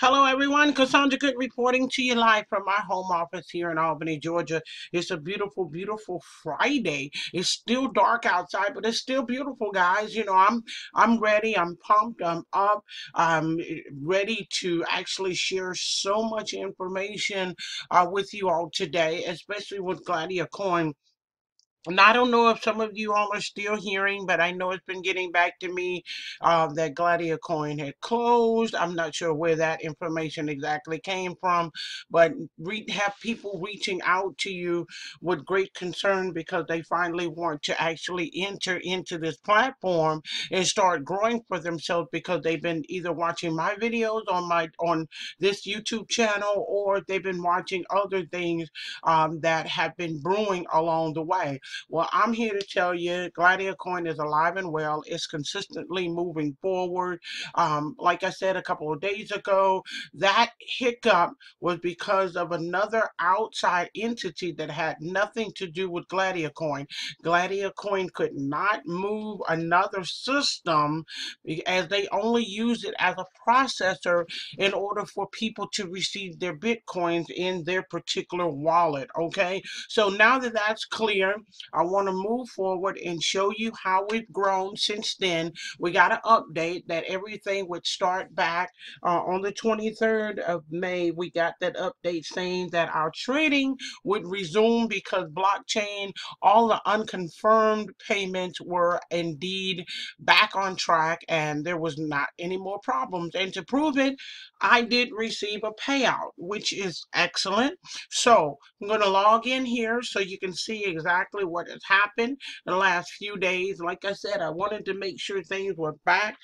Hello, everyone. Cassandra Good reporting to you live from my home office here in Albany, Georgia. It's a beautiful, beautiful Friday. It's still dark outside, but it's still beautiful, guys. I'm ready. I'm pumped. I'm up. I'm ready to actually share so much information with you all today, especially with Gladiacoin. And I don't know if some of you all are still hearing, but I know it's been getting back to me that Gladiacoin had closed. I'm not sure where that information exactly came from, but have people reaching out to you with great concern because they finally want to actually enter into this platform and start growing for themselves because they've been either watching my videos on this YouTube channel or they've been watching other things that have been brewing along the way. Well, I'm here to tell you, Gladiacoin is alive and well. It's consistently moving forward. Like I said a couple of days ago, that hiccup was because of another outside entity that had nothing to do with Gladiacoin. Gladiacoin could not move another system as they only use it as a processor in order for people to receive their Bitcoins in their particular wallet. Okay, so now that that's clear, I want to move forward and show you how we've grown since then. We got an update that everything would start back on the 23rd of May. We got that update saying that our trading would resume because blockchain, all the unconfirmed payments were indeed back on track and there was not any more problems. And to prove it, I did receive a payout, which is excellent. So I'm going to log in here so you can see exactly what has happened in the last few days. Like I said, I wanted to make sure things were back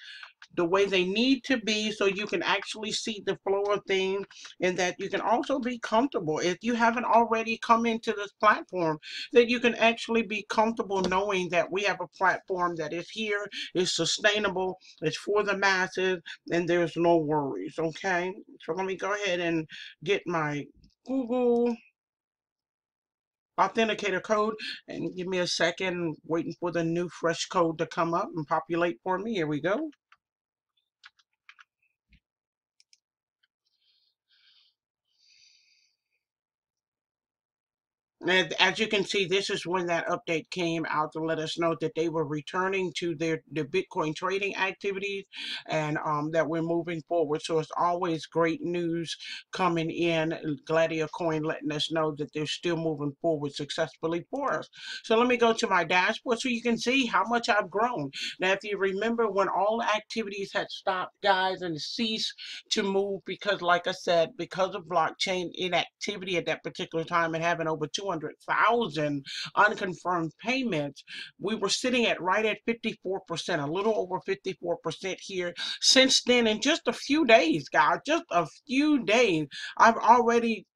the way they need to be so you can actually see the flow of things and that you can also be comfortable. If you haven't already come into this platform, that you can actually be comfortable knowing that we have a platform that is here, is sustainable, it's for the masses, and there's no worries. Okay, so let me go ahead and get my Google authenticator code and give me a second, waiting for the new fresh code to come up and populate for me. Here we go. And as you can see, this is when that update came out to let us know that they were returning to their Bitcoin trading activities and that we're moving forward. So it's always great news coming in. Gladiacoin letting us know that they're still moving forward successfully for us. So let me go to my dashboard so you can see how much I've grown. Now, if you remember when all activities had stopped, guys, and ceased to move because, like I said, because of blockchain inactivity at that particular time and having over 200,000 unconfirmed payments, we were sitting at right at 54%, a little over 54% here. Since then, in just a few days, guys, just a few days, I've already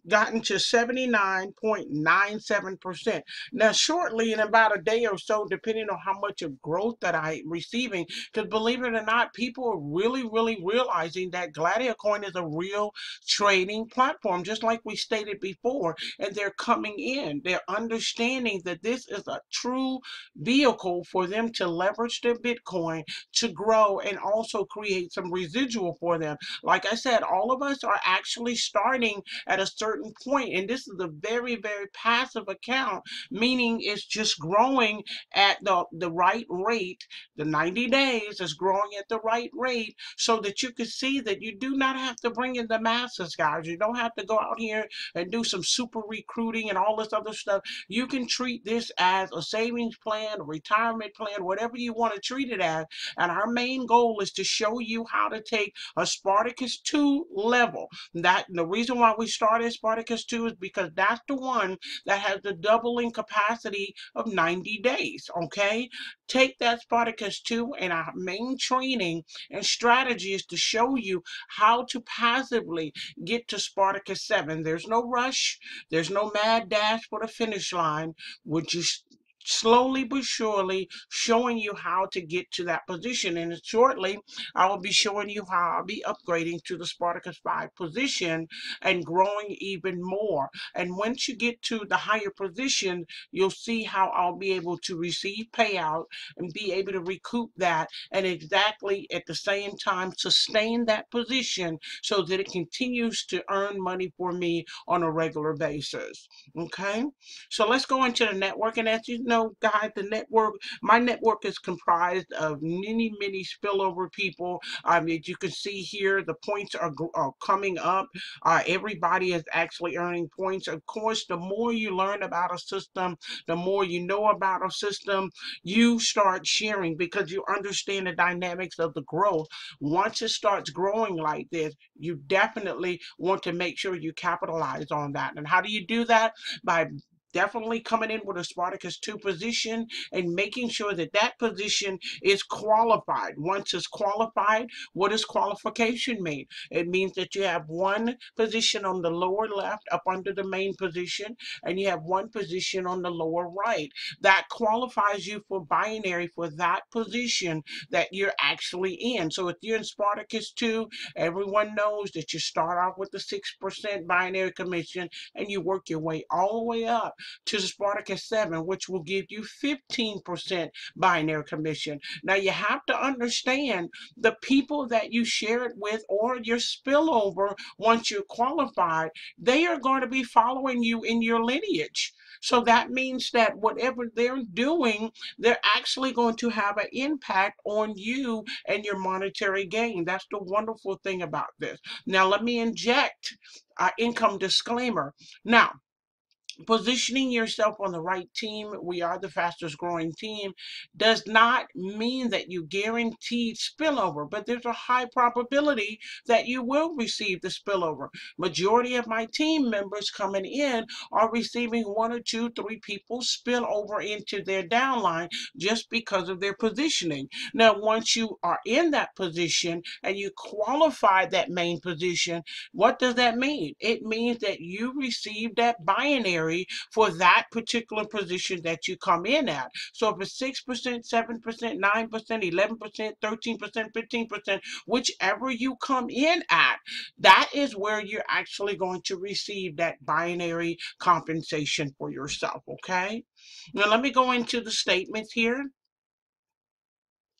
gotten to 79.97%. Now, shortly, in about a day or so, depending on how much of growth that I'm receiving, because believe it or not, people are really, really realizing that Gladiacoin is a real trading platform, just like we stated before, and they're coming in. They're understanding that this is a true vehicle for them to leverage their Bitcoin to grow and also create some residual for them. Like I said, all of us are actually starting at a certain point, and this is a very, very passive account, meaning it's just growing at the right rate. The 90 days is growing at the right rate so that you can see that you do not have to bring in the masses, guys. You don't have to go out here and do some super recruiting and all this other stuff. You can treat this as a savings plan, a retirement plan, whatever you want to treat it as. And our main goal is to show you how to take a Spartacus 2 level. That the reason why we started Spartacus 2 is because that's the one that has the doubling capacity of 90 days. Okay, take that Spartacus 2, and our main training and strategy is to show you how to passively get to Spartacus 7. There's no rush, there's no mad dash for the finish line. We're just slowly but surely showing you how to get to that position. And shortly, I will be showing you how I'll be upgrading to the Spartacus 5 position and growing even more. And once you get to the higher position, you'll see how I'll be able to receive payout and be able to recoup that and exactly at the same time sustain that position so that it continues to earn money for me on a regular basis. Okay, so let's go into the network. And as you know, guys, my network is comprised of many, many spillover people. As you can see here, the points are coming up. Everybody is actually earning points. Of course, the more you learn about a system, the more you know about a system, you start sharing because you understand the dynamics of the growth. Once it starts growing like this, you definitely want to make sure you capitalize on that. And how do you do that? By definitely coming in with a Spartacus 2 position and making sure that that position is qualified. Once it's qualified, what does qualification mean? It means that you have one position on the lower left up under the main position, and you have one position on the lower right. That qualifies you for binary for that position that you're actually in. So if you're in Spartacus 2, everyone knows that you start off with the 6% binary commission and you work your way all the way up to the Spartacus 7, which will give you 15% binary commission. Now you have to understand the people that you share it with or your spillover once you're qualified, they are going to be following you in your lineage. So that means that whatever they're doing, they're actually going to have an impact on you and your monetary gain. That's the wonderful thing about this. Now, let me inject our income disclaimer. Now, positioning yourself on the right team, we are the fastest growing team, does not mean that you guaranteed spillover, but there's a high probability that you will receive the spillover. Majority of my team members coming in are receiving one or two, three people spill over into their downline just because of their positioning. Now, once you are in that position and you qualify that main position, what does that mean? It means that you receive that binary for that particular position that you come in at. So if it's 6%, 7%, 9%, 11%, 13%, 15%, whichever you come in at, that is where you're actually going to receive that binary compensation for yourself, okay? Now let me go into the statements here.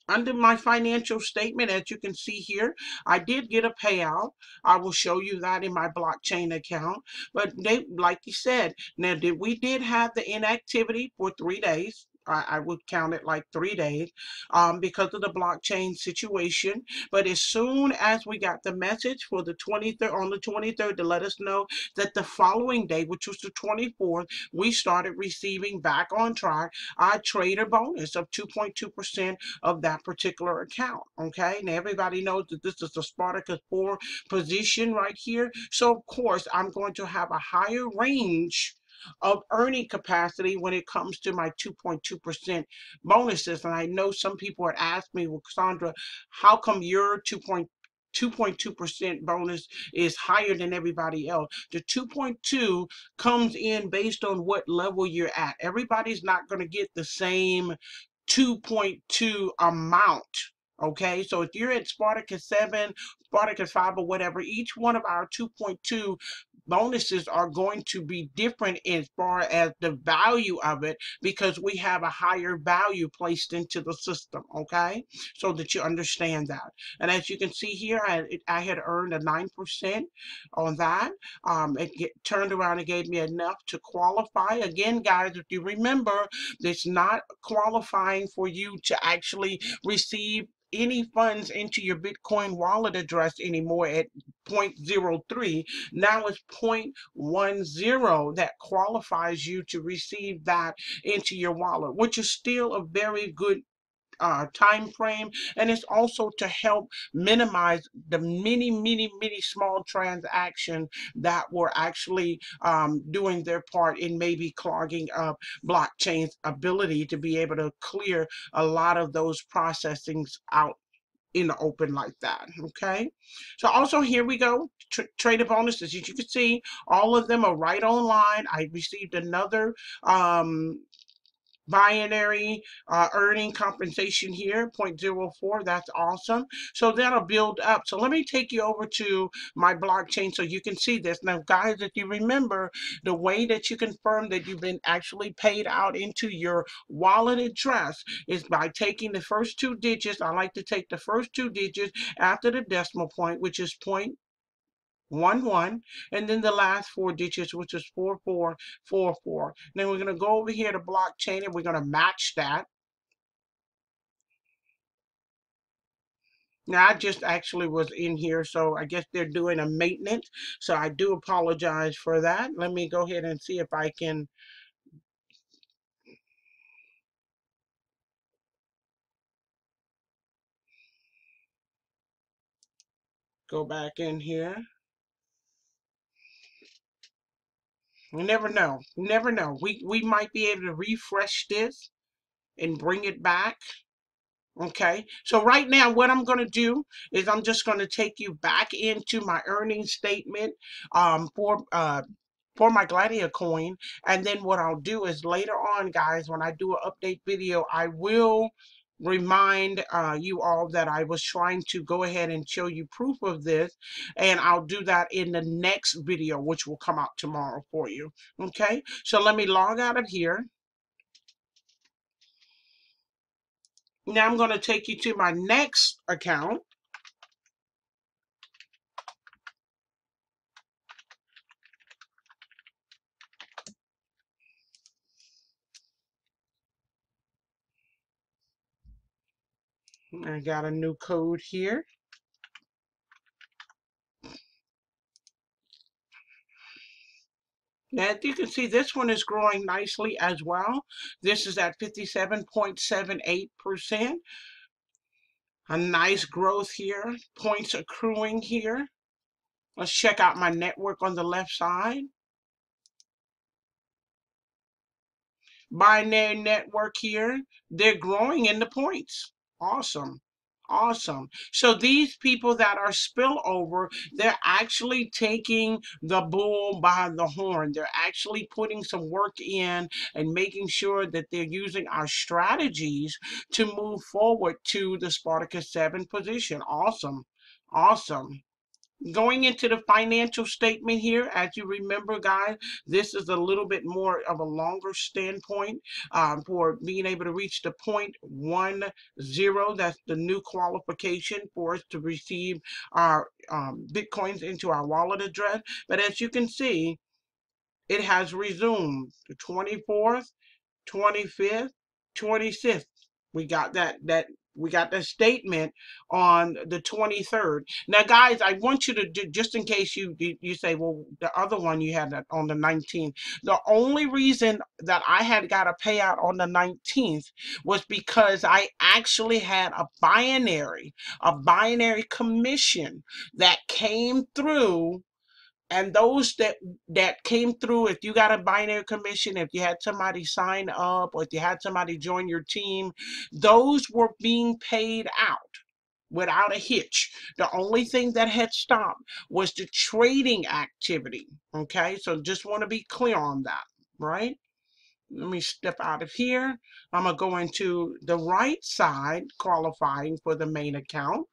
Under my financial statement, as you can see here, I did get a payout. I will show you that in my blockchain account. But they, like you said, now we did have the inactivity for 3 days. I would count it like 3 days because of the blockchain situation. But as soon as we got the message for the 23rd, on the 23rd, to let us know that the following day, which was the 24th, we started receiving back on track our trader bonus of 2.2% of that particular account. Okay, now everybody knows that this is the Spartacus 4 position right here. So of course I'm going to have a higher range of earning capacity when it comes to my 2.2% bonuses. And I know some people had asked me, well, Cassandra, how come your 2.2% bonus is higher than everybody else? The 2.2 comes in based on what level you're at. Everybody's not going to get the same 2.2 amount. Okay, so if you're at Spartacus 7, Spartacus 5, or whatever, each one of our 2.2 bonuses are going to be different as far as the value of it because we have a higher value placed into the system. Okay, so that you understand that. And as you can see here, I had earned a 9% on that. Turned around and gave me enough to qualify. Again, guys, if you remember, it's not qualifying for you to actually receive any funds into your Bitcoin wallet address anymore at 0.03. Now it's 0.10 that qualifies you to receive that into your wallet, which is still a very good time frame, and it's also to help minimize the many small transactions that were actually doing their part in maybe clogging up blockchain's ability to be able to clear a lot of those processings out in the open like that. Okay, so also here we go, trader bonuses. As you can see, all of them are right online. I received another binary earning compensation here, 0.04. That's awesome. So that'll build up. So let me take you over to my blockchain so you can see this. Now, guys, if you remember, the way that you confirm that you've been actually paid out into your wallet address is by taking the first two digits. I like to take the first two digits after the decimal point, which is 0.11, and then the last four digits, which is 4444. Then we're going to go over here to blockchain and we're going to match that. Now, I just actually was in here, so I guess they're doing a maintenance. So I do apologize for that. Let me go ahead and see if I can go back in here. You never know. You never know. We might be able to refresh this and bring it back. Okay, so right now what I'm going to do is I'm just going to take you back into my earnings statement for my Gladiacoin, and then what I'll do is later on, guys, when I do an update video, I will remind you all that I was trying to go ahead and show you proof of this, and I'll do that in the next video, which will come out tomorrow for you. Okay, so let me log out of here. Now I'm going to take you to my next account. I got a new code here. Now, as you can see, this one is growing nicely as well. This is at 57.78%. A nice growth here. Points accruing here. Let's check out my network on the left side. Binary network here. They're growing in the points. Awesome. Awesome. So these people that are spillover, they're actually taking the bull by the horn. They're actually putting some work in and making sure that they're using our strategies to move forward to the Spartacus 7 position. Awesome. Awesome. Going into the financial statement here, as you remember, guys, this is a little bit more of a longer standpoint for being able to reach the 0.10. That's the new qualification for us to receive our Bitcoins into our wallet address. But as you can see, it has resumed the 24th, 25th, 26th. We got that we got the statement on the 23rd. Now, guys, I want you to do, just in case you say, well, the other one you had that on the 19th. The only reason that I had got a payout on the 19th was because I actually had a binary commission that came through, and those that came through, if you got a binary commission, if you had somebody sign up, or if you had somebody join your team, those were being paid out without a hitch. The only thing that had stopped was the trading activity. Okay, so just want to be clear on that, right? Let me step out of here. I'm gonna go into the right side, qualifying for the main account.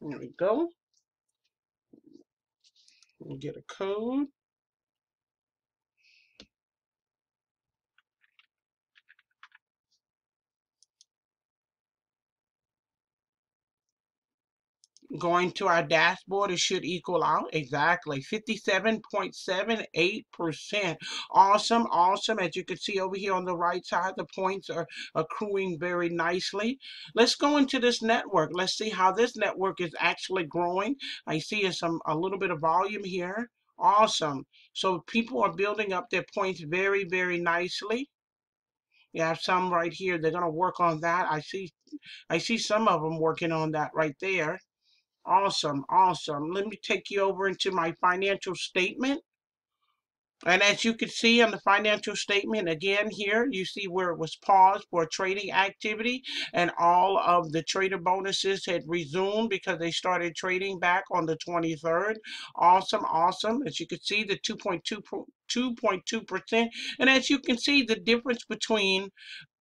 There we go. We'll get a code. Going to our dashboard, it should equal out exactly 57.78%. Awesome, awesome. As you can see over here on the right side, the points are accruing very nicely. Let's go into this network. Let's see how this network is actually growing. I see a little bit of volume here. Awesome. So people are building up their points very, very nicely. You have some right here. They're going to work on that. I see some of them working on that right there. Awesome, awesome. Let me take you over into my financial statement. And as you can see on the financial statement, again here, you see where it was paused for trading activity, and all of the trader bonuses had resumed because they started trading back on the 23rd. Awesome, awesome. As you can see, the 2.2%. And as you can see, the difference between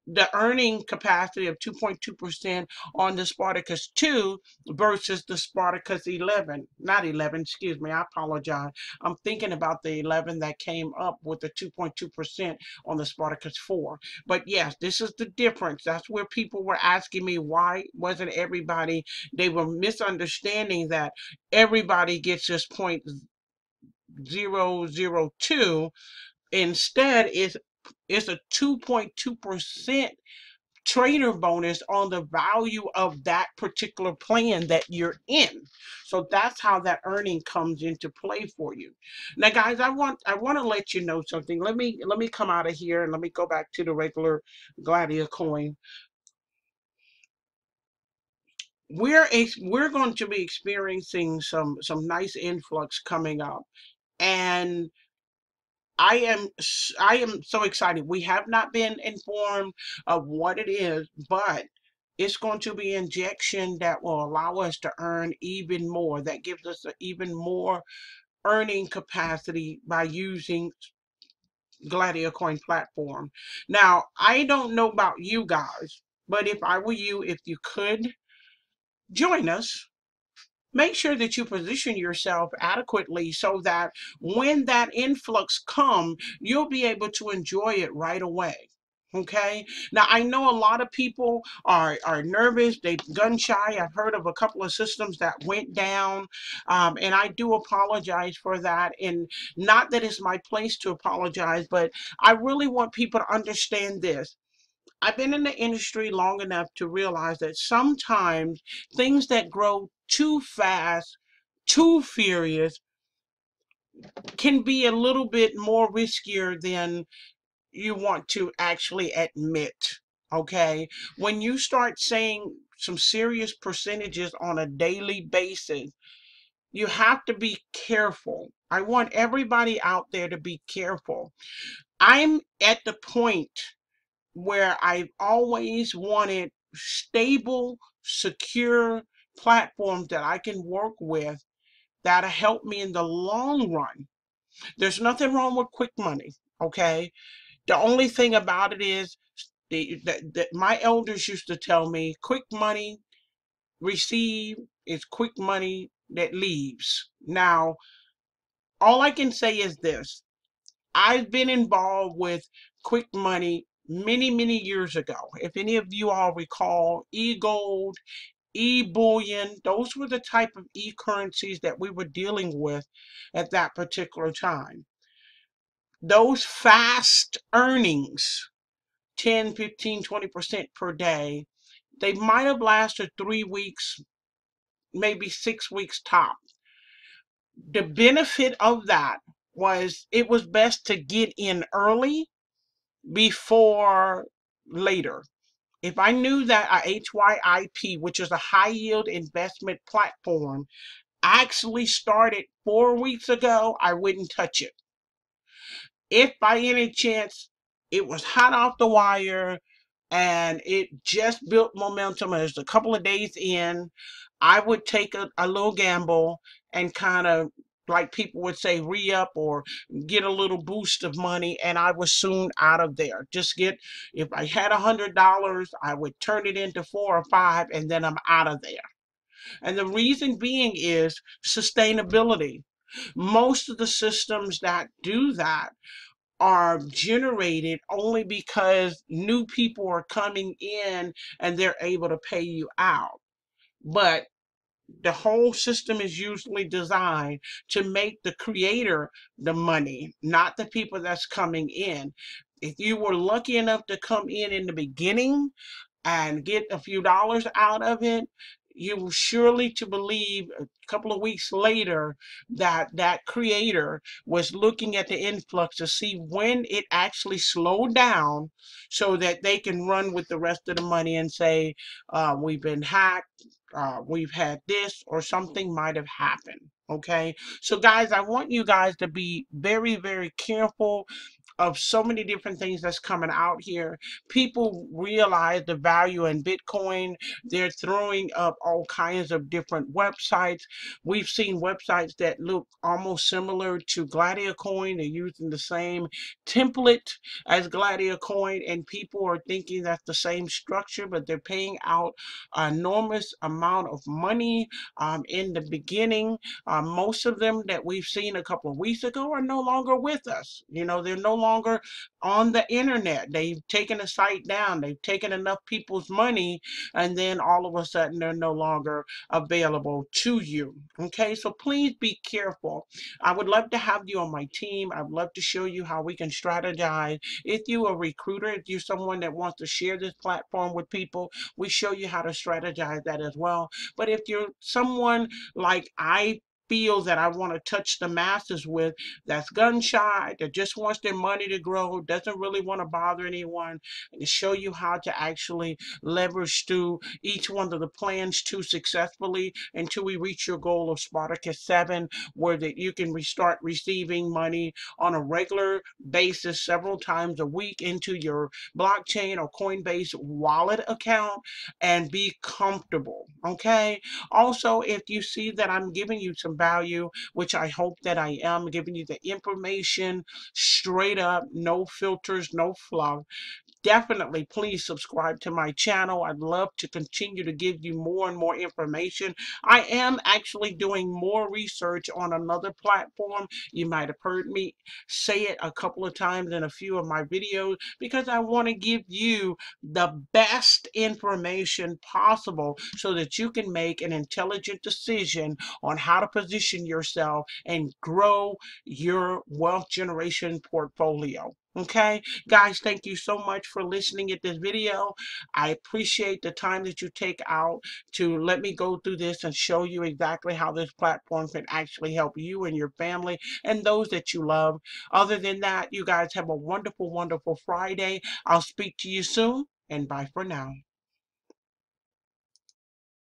the earning capacity of 2.2% on the Spartacus 2 versus the Spartacus 11. Not 11, excuse me, I apologize. I'm thinking about the 11 that came up with the 2.2% on the Spartacus 4. But yes, this is the difference. That's where people were asking me why wasn't everybody, they were misunderstanding that everybody gets this 0.002. Instead, it's a 2.2% trader bonus on the value of that particular plan that you're in. So that's how that earning comes into play for you. Now guys, I want to let you know something. Let me come out of here and let me go back to the regular Gladiacoin. We're going to be experiencing some nice influx coming up, and I am so excited. We have not been informed of what it is, but it's going to be injection that will allow us to earn even more. That gives us even more earning capacity by using Gladiacoin platform. Now, I don't know about you guys, but if I were you, if you could join us, make sure that you position yourself adequately so that when that influx come, you'll be able to enjoy it right away. Okay. Now I know a lot of people are nervous. They gun shy. I've heard of a couple of systems that went down, and I do apologize for that. And not that it's my place to apologize, but I really want people to understand this. I've been in the industry long enough to realize that sometimes things that grow too fast, too furious, can be a little bit more riskier than you want to actually admit. Okay? When you start saying some serious percentages on a daily basis, you have to be careful. I want everybody out there to be careful. I'm at the point where I've always wanted stable, secure platforms that I can work with that'll help me in the long run. There's nothing wrong with quick money, okay? The only thing about it is my elders used to tell me quick money received is quick money that leaves. Now, all I can say is this. I've been involved with quick money many, many years ago. If any of you all recall, e-gold, e-bullion, those were the type of e-currencies that we were dealing with at that particular time. Those fast earnings, 10, 15, 20% per day, they might have lasted 3 weeks, maybe 6 weeks top. The benefit of that was it was best to get in early before later. If I knew that a HYIP, which is a high yield investment platform, actually started 4 weeks ago, I wouldn't touch it. If by any chance it was hot off the wire and it just built momentum and it's a couple of days in, I would take a little gamble and kind of, like people would say, re-up or get a little boost of money, and I was soon out of there. Just get, if I had $100, I would turn it into 4 or 5, and then I'm out of there. And the reason being is sustainability. Most of the systems that do that are generated only because new people are coming in and they're able to pay you out. But the whole system is usually designed to make the creator the money, not the people that's coming in. If you were lucky enough to come in the beginning and get a few dollars out of it, you will surely to believe a couple of weeks later that that creator was looking at the influx to see when it actually slowed down so that they can run with the rest of the money and say, we've been hacked, we've had this, or something might have happened. Okay, so guys, I want you guys to be very, very careful of so many different things that's coming out here. People realize the value in Bitcoin. They're throwing up all kinds of different websites. We've seen websites that look almost similar to Gladiacoin. They're using the same template as Gladiacoin, and people are thinking that's the same structure, but they're paying out an enormous amount of money in the beginning. Most of them that we've seen a couple of weeks ago are no longer with us. You know, they're no longer on the internet. They've taken the site down. They've taken enough people's money, and then all of a sudden they're no longer available to you. Okay, so please be careful. I would love to have you on my team. I'd love to show you how we can strategize. If you're a recruiter, if you're someone that wants to share this platform with people, we show you how to strategize that as well. But if you're someone like I feel that I want to touch the masses with, that's gun shy, that just wants their money to grow, doesn't really want to bother anyone, and to show you how to actually leverage through each one of the plans to successfully until we reach your goal of Spartacus 7, where that you can start receiving money on a regular basis several times a week into your blockchain or Coinbase wallet account and be comfortable. Okay, also, if you see that I'm giving you some value, which I hope that I am, giving you the information straight up, no filters, no fluff, definitely please subscribe to my channel. I'd love to continue to give you more and more information. I am actually doing more research on another platform. You might have heard me say it a couple of times in a few of my videos, because I want to give you the best information possible so that you can make an intelligent decision on how to position yourself and grow your wealth generation portfolio. Okay, guys, thank you so much for listening at this video. I appreciate the time that you take out to let me go through this and show you exactly how this platform can actually help you and your family and those that you love. Other than that, you guys have a wonderful, wonderful Friday. I'll speak to you soon, and bye for now.